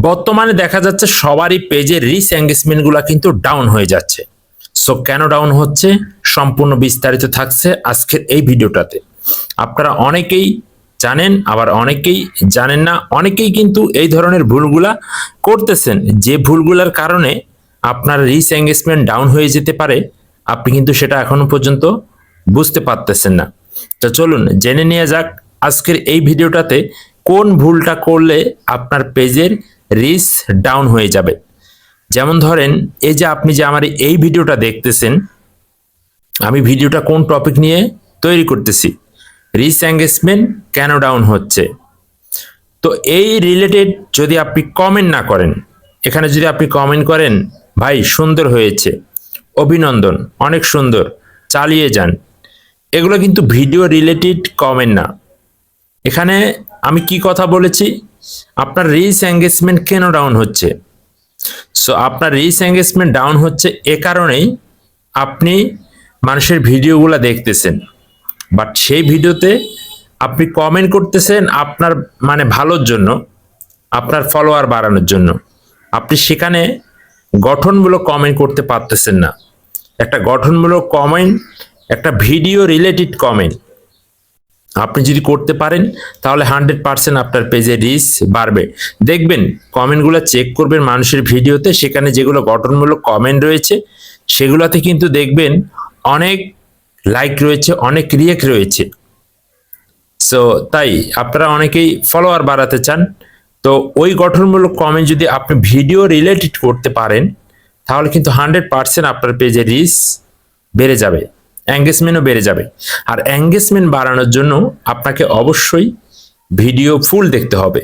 বর্তমানে দেখা যাচ্ছে সবারই পেজের রিচ এঙ্গেজমেন্টগুলো কিন্তু ডাউন হয়ে যাচ্ছে। সো কেন ডাউন হচ্ছে সম্পূর্ণ বিস্তারিত থাকছে আজকের এই ভিডিওটাতে। আপনারা অনেকেই জানেন, আবার অনেকেই জানেন না। অনেকেই কিন্তু এই ধরনের ভুলগুলা করতেছেন, যে ভুলগুলার কারণে আপনার রিচ এঙ্গেজমেন্ট ডাউন হয়ে যেতে পারে। আপনি কিন্তু সেটা এখনো পর্যন্ত বুঝতে পারতেছেন না। তো চলুন জেনে নিয়ে যাক আজকের এই ভিডিওটাতে কোন ভুলটা করলে আপনার পেজের রিচ ডাউন হয়ে যাবে। যেমন ধরেন, এই যে আপনি যে আমার এই ভিডিওটা দেখতেছেন, আমি ভিডিওটা কোন টপিক নিয়ে তৈরি করতেছি, রিচ এঙ্গেজমেন্ট কেন ডাউন হচ্ছে। তো এই রিলেটেড যদি আপনি কমেন্ট না করেন, এখানে যদি আপনি কমেন্ট করেন ভাই সুন্দর হয়েছে, অভিনন্দন, অনেক সুন্দর, চালিয়ে যান, এগুলো কিন্তু ভিডিও রিলেটেড কমেন্ট না। এখানে আমি কি কথা বলেছি, আপনার রিচ এঙ্গেজমেন্ট কেন ডাউন হচ্ছে। সো আপনার রিচ এঙ্গেজমেন্ট ডাউন হচ্ছে এ কারণেই আপনি মানুষের ভিডিওগুলো দেখতেছেন, বাট সেই ভিডিওতে আপনি কমেন্ট করতেছেন আপনার ভালোর জন্য, আপনার ফলোয়ার বাড়ানোর জন্য। আপনি সেখানে গঠনমূলক কমেন্ট করতে পারতেছেন না। একটা গঠনমূলক কমেন্ট, একটা ভিডিও রিলেটেড কমেন্ট আপনি যদি করতে পারেন তাহলে 100% আপনার পেজে রিচ বাড়বে। দেখবেন কমেন্টগুলো চেক করবেন মানুষের ভিডিওতে, সেখানে যেগুলো গঠনমূলক কমেন্ট রয়েছে সেগুলোতে কিন্তু দেখবেন অনেক লাইক রয়েছে, অনেক রিয়েক্ট রয়েছে। সো তাই আপনারা অনেকেই ফলোয়ার বাড়াতে চান, তো ওই গঠনমূলক কমেন্ট যদি আপনি ভিডিও রিলেটেড করতে পারেন তাহলে কিন্তু 100% আপনার পেজে রিচ বেড়ে যাবে, এঙ্গেজমেন্টও বেড়ে যাবে। আর এঙ্গেজমেন্ট বাড়ানোর জন্য আপনাকে অবশ্যই ভিডিও ফুল দেখতে হবে।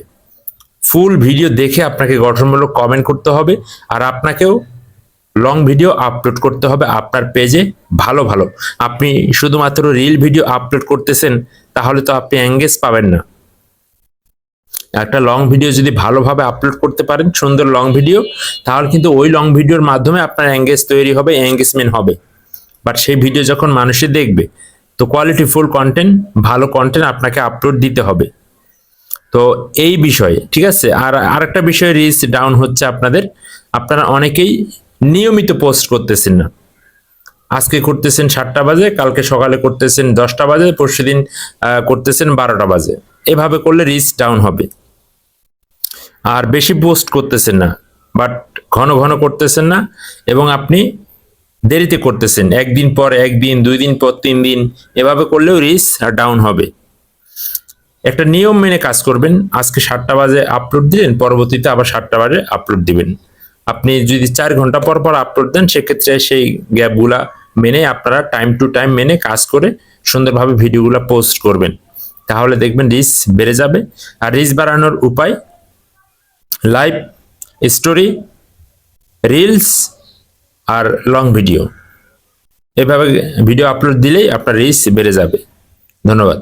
ফুল ভিডিও দেখে আপনাকে গঠনমূলক কমেন্ট করতে হবে, আর আপনাকেও লং ভিডিও আপলোড করতে হবে আপনার পেজে। ভালো ভালো আপনি শুধুমাত্র রিল ভিডিও আপলোড করতেছেন তাহলে তো আপনি এঙ্গেজ পাবেন না। একটা লং ভিডিও যদি ভালোভাবে আপলোড করতে পারেন, সুন্দর লং ভিডিও, তাহলে কিন্তু ওই লং ভিডিওর মাধ্যমে আপনার এঙ্গেজ তৈরি হবে, এঙ্গেজমেন্ট হবে। বাট সেই ভিডিও যখন মানুষে দেখবে, তো কোয়ালিটিফুল কন্টেন্ট, ভালো কন্টেন্ট আপনাকে আপলোড দিতে হবে। তো এই বিষয়ে ঠিক আছে। আর আরেকটা বিষয় রিচ ডাউন হচ্ছে আপনারা অনেকেই নিয়মিত পোস্ট করতেছেন না। আজকে করতেছেন 7টা বাজে, কালকে সকালে করতেছেন 10টা বাজে, পরশুদিন করতেছেন 12টা বাজে। এভাবে করলে রিচ ডাউন হবে। আর বেশি পোস্ট করতেছেন না, বাট ঘন ঘন করতেছেন না, এবং আপনি দেরিতে করতেছেন, একদিন পর একদিন, 2 দিন পর 3 দিন, এভাবে করলেও রিচ ডাউন হবে। একটা নিয়ম মেনে কাজ করবেন। আজকে 7টা বাজে আপলোড দিলেন, পরবর্তীতে আবার 7টা বাজে আপলোড দিবেন। আপনি যদি 4 ঘন্টা পর পর আপলোড দেন, সেক্ষেত্রে সেই গ্যাপগুলা মেনে আপনারা টাইম টু টাইম মেনে কাজ করে সুন্দরভাবে ভিডিওগুলো পোস্ট করবেন, তাহলে দেখবেন রিচ বেড়ে যাবে। আর রিচ বাড়ানোর উপায় লাইভ স্টোরি, রিলস আর লং ভিডিও, এভাবে ভিডিও আপলোড দিলেই আপনার রিচ বেড়ে যাবে। ধন্যবাদ।